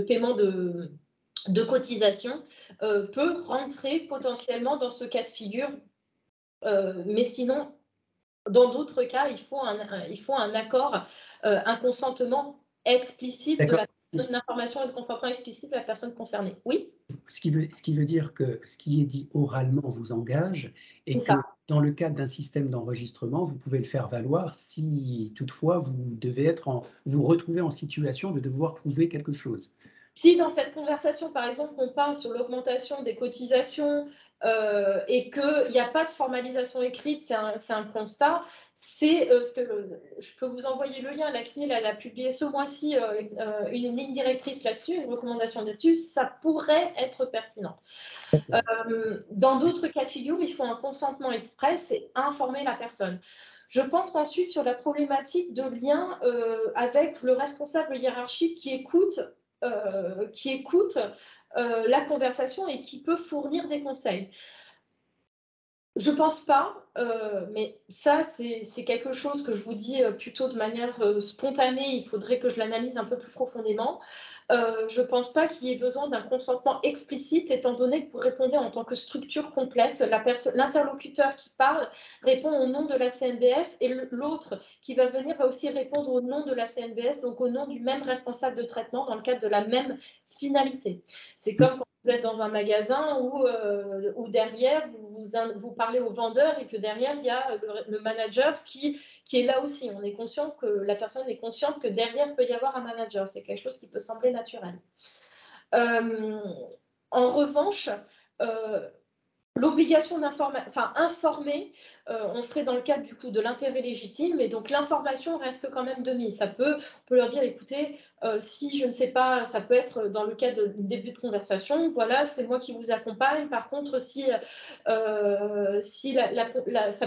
paiement de cotisation, peut rentrer potentiellement dans ce cas de figure. Mais sinon, dans d'autres cas, il faut un accord, un consentement explicite une information et de consentement explicite de la personne concernée. Oui. Ce qui veut dire que ce qui est dit oralement vous engage et que dans le cadre d'un système d'enregistrement, vous pouvez le faire valoir si toutefois vous vous retrouvez en situation de devoir prouver quelque chose. Si dans cette conversation, par exemple, on parle sur l'augmentation des cotisations et qu'il n'y a pas de formalisation écrite, c'est un constat, je peux vous envoyer le lien. La CNIL, elle a publié ce mois-ci une ligne directrice là-dessus, une recommandation là-dessus, ça pourrait être pertinent. Dans d'autres cas de figure, il faut un consentement express et informer la personne. Je pense qu'ensuite, sur la problématique de lien avec le responsable hiérarchique qui écoute la conversation et qui peut fournir des conseils. Je ne pense pas, mais ça, c'est quelque chose que je vous dis plutôt de manière spontanée. Il faudrait que je l'analyse un peu plus profondément. Je ne pense pas qu'il y ait besoin d'un consentement explicite, étant donné que vous répondez en tant que structure complète. L'interlocuteur qui parle répond au nom de la CNBF et l'autre qui va venir va aussi répondre au nom de la CNBS, donc au nom du même responsable de traitement dans le cadre de la même finalité. C'est comme quand vous êtes dans un magasin où derrière, vous parlez au vendeur et que derrière, il y a le manager qui est là aussi. On est conscient que la personne est consciente que derrière, il peut y avoir un manager. C'est quelque chose qui peut sembler naturel. En revanche, l'obligation informer, on serait dans le cadre du coup de l'intérêt légitime, et donc l'information reste quand même de mise. On peut leur dire, écoutez, si je ne sais pas, ça peut être dans le cadre du début de conversation, voilà, c'est moi qui vous accompagne. Par contre, si ça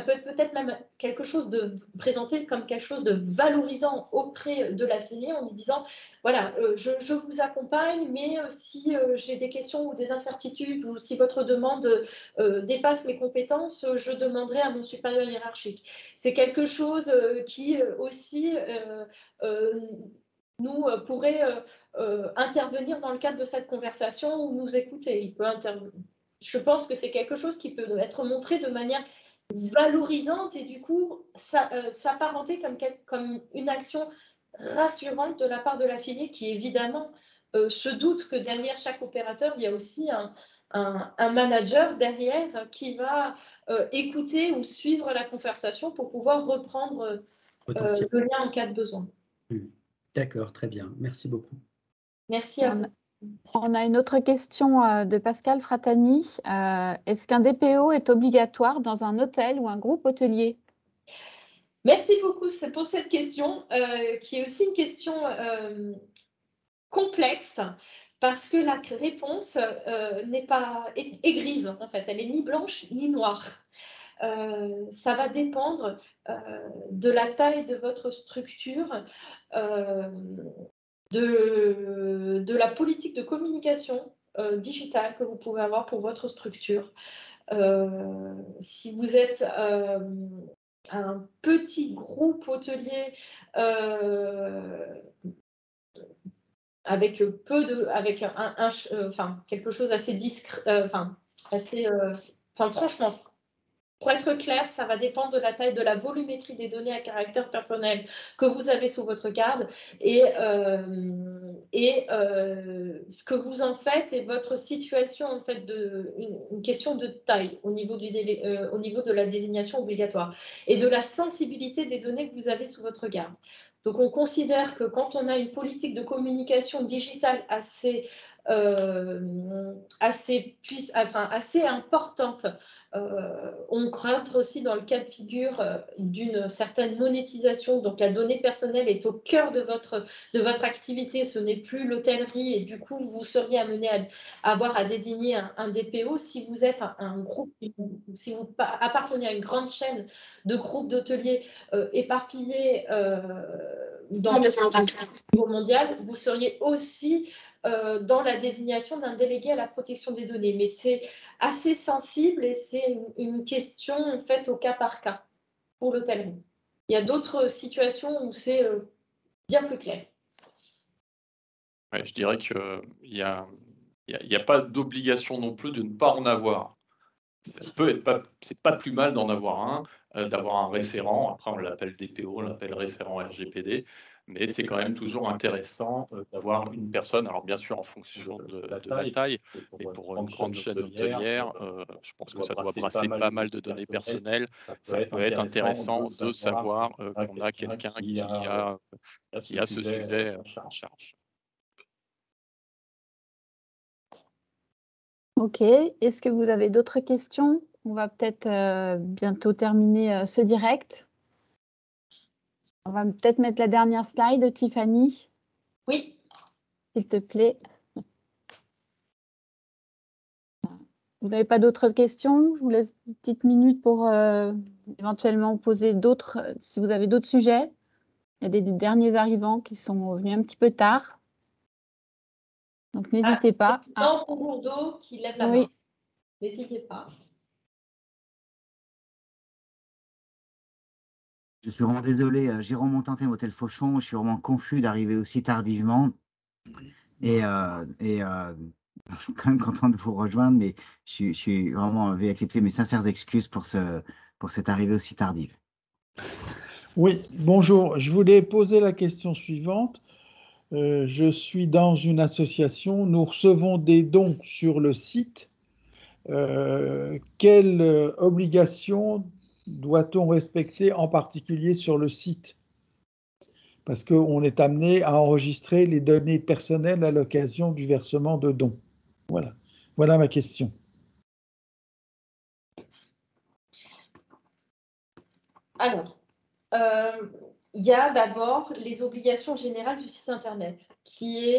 peut être peut-être même quelque chose de présenté comme quelque chose de valorisant auprès de l'affilié en lui disant, voilà, je vous accompagne, mais si j'ai des questions ou des incertitudes ou si votre demande dépasse mes compétences, je demanderai à mon supérieur hiérarchique. C'est quelque chose qui aussi pourrait intervenir dans le cadre de cette conversation ou nous écouter. Je pense que c'est quelque chose qui peut être montré de manière valorisante et du coup s'apparenter comme une action rassurante de la part de l'affilié qui évidemment se doute que derrière chaque opérateur, il y a aussi un manager derrière qui va écouter ou suivre la conversation pour pouvoir reprendre le lien en cas de besoin. D'accord, très bien. Merci beaucoup. Merci à vous. On a une autre question de Pascal Fratani. Est-ce qu'un DPO est obligatoire dans un hôtel ou un groupe hôtelier? Merci beaucoup pour cette question, qui est aussi une question complexe, parce que la réponse est grise, en fait. Elle est ni blanche ni noire. Ça va dépendre de la taille de votre structure, de la politique de communication digitale que vous pouvez avoir pour votre structure. Si vous êtes un petit groupe hôtelier avec quelque chose assez discret, franchement, pour être clair, ça va dépendre de la taille, de la volumétrie des données à caractère personnel que vous avez sous votre garde et ce que vous en faites et votre situation, en fait, une question de taille au niveau de la désignation obligatoire et de la sensibilité des données que vous avez sous votre garde. Donc, on considère que quand on a une politique de communication digitale assez importante, on rentre aussi dans le cas de figure d'une certaine monétisation. Donc, la donnée personnelle est au cœur de votre activité. Ce n'est plus l'hôtellerie et du coup, vous seriez amené à avoir à désigner un DPO. Si vous êtes un groupe, si vous appartenez à une grande chaîne de groupes d'hôteliers éparpillés dans le niveau mondial, vous seriez aussi dans la désignation d'un délégué à la protection des données. Mais c'est assez sensible et c'est une question en fait au cas par cas pour l'hôtellerie. Il y a d'autres situations où c'est bien plus clair. Ouais, je dirais qu'il n'y a pas d'obligation non plus de ne pas en avoir. C'est pas plus mal d'en avoir un, d'avoir un référent. Après, on l'appelle DPO, on l'appelle référent RGPD, mais c'est quand même toujours intéressant d'avoir une personne. Alors, bien sûr, en fonction de la taille, mais pour une grande chaîne hôtelière, je pense que ça doit brasser pas mal de données personnelles. Ça peut être intéressant de savoir qu'on a quelqu'un qui a ce sujet en charge. Ok. Est-ce que vous avez d'autres questions? On va peut-être bientôt terminer ce direct. On va peut-être mettre la dernière slide, Tiffany. Oui. S'il te plaît. Vous n'avez pas d'autres questions? Je vous laisse une petite minute pour éventuellement poser d'autres, si vous avez d'autres sujets. Il y a des derniers arrivants qui sont venus un petit peu tard. Donc, n'hésitez pas. Pour Lourdeau qui lève la main. N'hésitez pas. Je suis vraiment désolé, Jérôme Montantin, Hôtel Fauchon. Je suis vraiment confus d'arriver aussi tardivement. Et je suis quand même content de vous rejoindre, mais je suis vraiment vais accepter mes sincères excuses pour cette arrivée aussi tardive. Oui, bonjour. Je voulais poser la question suivante. Je suis dans une association. Nous recevons des dons sur le site. Quelles obligations doit-on respecter en particulier sur le site? Parce qu'on est amené à enregistrer les données personnelles à l'occasion du versement de dons. Voilà ma question. Alors, il y a d'abord les obligations générales du site Internet qui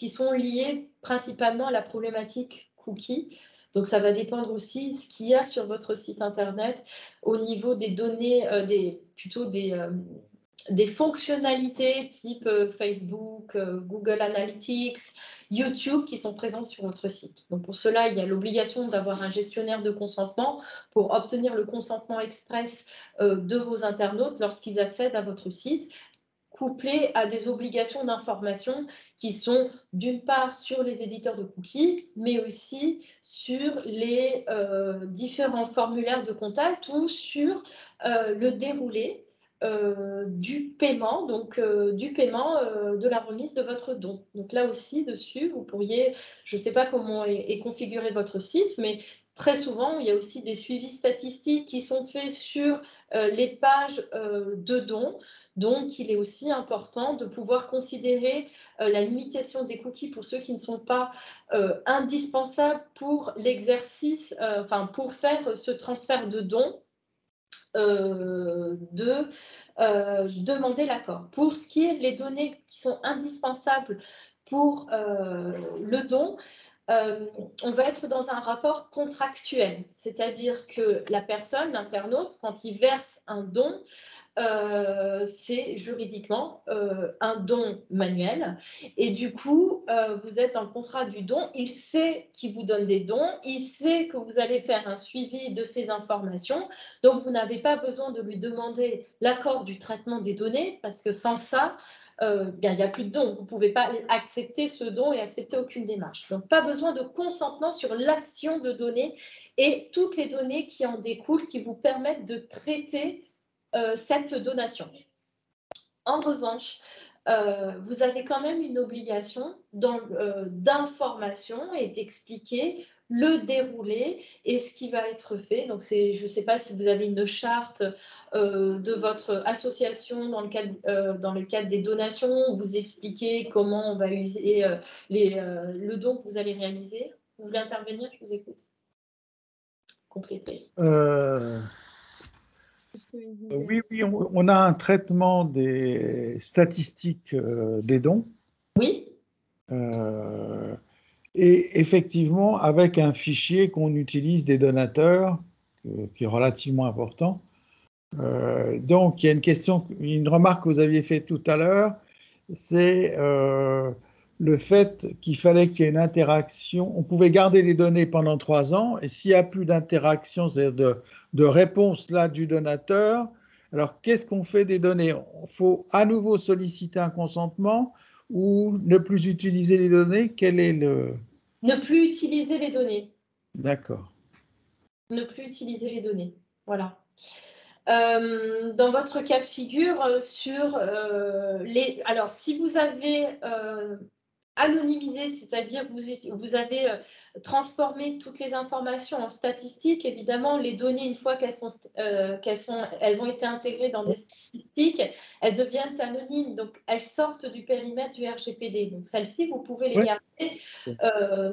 sont liées principalement à la problématique cookie. Donc, ça va dépendre aussi de ce qu'il y a sur votre site Internet au niveau des données, des fonctionnalités type Facebook, Google Analytics, YouTube qui sont présentes sur votre site. Donc pour cela, il y a l'obligation d'avoir un gestionnaire de consentement pour obtenir le consentement express de vos internautes lorsqu'ils accèdent à votre site. couplé à des obligations d'information qui sont d'une part sur les éditeurs de cookies, mais aussi sur les différents formulaires de contact ou sur le déroulé du paiement, donc du paiement de la remise de votre don. Donc là aussi, dessus, vous pourriez, je ne sais pas comment est configuré votre site, mais très souvent, il y a aussi des suivis statistiques qui sont faits sur les pages de dons. Donc, il est aussi important de pouvoir considérer la limitation des cookies pour ceux qui ne sont pas indispensables pour l'exercice, enfin, pour faire ce transfert de dons. Demander l'accord. Pour ce qui est des données qui sont indispensables pour le don, on va être dans un rapport contractuel, c'est-à-dire que la personne, l'internaute, quand il verse un don, c'est juridiquement un don manuel. Et du coup, vous êtes dans le contrat du don. Il sait qu'il vous donne des dons. Il sait que vous allez faire un suivi de ces informations. Donc, vous n'avez pas besoin de lui demander l'accord du traitement des données parce que sans ça, il n'y a plus de don. Vous ne pouvez pas accepter ce don et accepter aucune démarche. Donc, pas besoin de consentement sur l'action de donner et toutes les données qui en découlent, qui vous permettent de traiter cette donation. En revanche, vous avez quand même une obligation d'information et d'expliquer le déroulé et ce qui va être fait. Donc, je ne sais pas si vous avez une charte de votre association dans le cadre des donations, où vous expliquez comment on va user le don que vous allez réaliser. Vous voulez intervenir? Je vous écoute. Compléter. Oui, on a un traitement des statistiques des dons. Oui. Et effectivement, avec un fichier qu'on utilise des donateurs, qui est relativement important. Donc, il y a une remarque que vous aviez faite tout à l'heure, c'est le fait qu'il fallait qu'il y ait une interaction. On pouvait garder les données pendant 3 ans, et s'il n'y a plus d'interaction, c'est-à-dire de réponse là du donateur, alors qu'est-ce qu'on fait des données? Il faut à nouveau solliciter un consentement ou ne plus utiliser les données? Quel est le... Ne plus utiliser les données. D'accord. Ne plus utiliser les données. Voilà. Dans votre cas de figure, alors, si vous avez anonymisé, c'est-à-dire que vous avez transformé toutes les informations en statistiques, évidemment, les données, une fois qu'elles ont été intégrées dans des statistiques, elles deviennent anonymes, donc elles sortent du périmètre du RGPD. Donc, celles-ci, vous pouvez les garder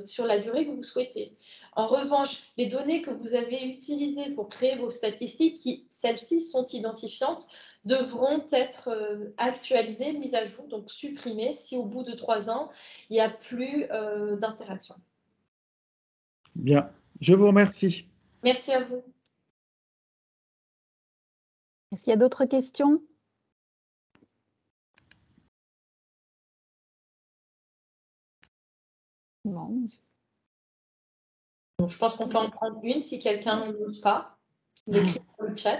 sur la durée que vous souhaitez. En revanche, les données que vous avez utilisées pour créer vos statistiques, celles-ci sont identifiantes, devront être actualisées, mises à jour, donc supprimées si au bout de 3 ans, il n'y a plus d'interaction. Bien, je vous remercie. Merci à vous. Est-ce qu'il y a d'autres questions? Non. Donc, je pense qu'on peut en prendre une si quelqu'un n'ose pas. L'écrire dans le chat.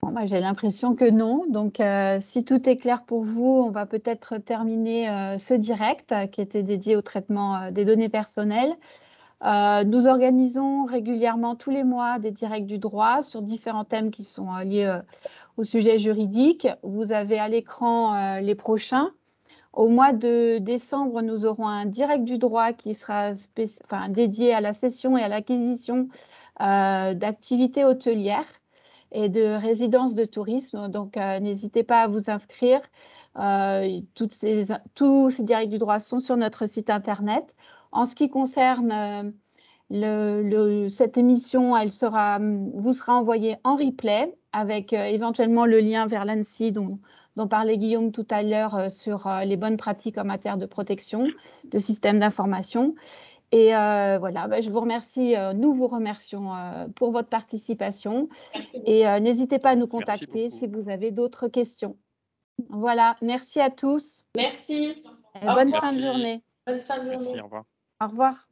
Bon, bah, j'ai l'impression que non. Donc, si tout est clair pour vous, on va peut-être terminer ce direct qui était dédié au traitement des données personnelles. Nous organisons régulièrement tous les mois des directs du droit sur différents thèmes qui sont liés au sujet juridique. Vous avez à l'écran les prochains. Au mois de décembre, nous aurons un direct du droit qui sera dédié à la cession et à l'acquisition d'activités hôtelières et de résidences de tourisme. Donc, n'hésitez pas à vous inscrire. Tous ces directs du droit sont sur notre site internet. En ce qui concerne cette émission, vous sera envoyée en replay avec éventuellement le lien vers l'ANSSI dont parlait Guillaume tout à l'heure sur les bonnes pratiques en matière de protection de systèmes d'information. Et voilà, je vous remercie, nous vous remercions pour votre participation et n'hésitez pas à nous contacter si vous avez d'autres questions. Voilà, merci à tous. Merci. Bonne fin de journée. Bonne fin de journée. Merci, au revoir. Au revoir.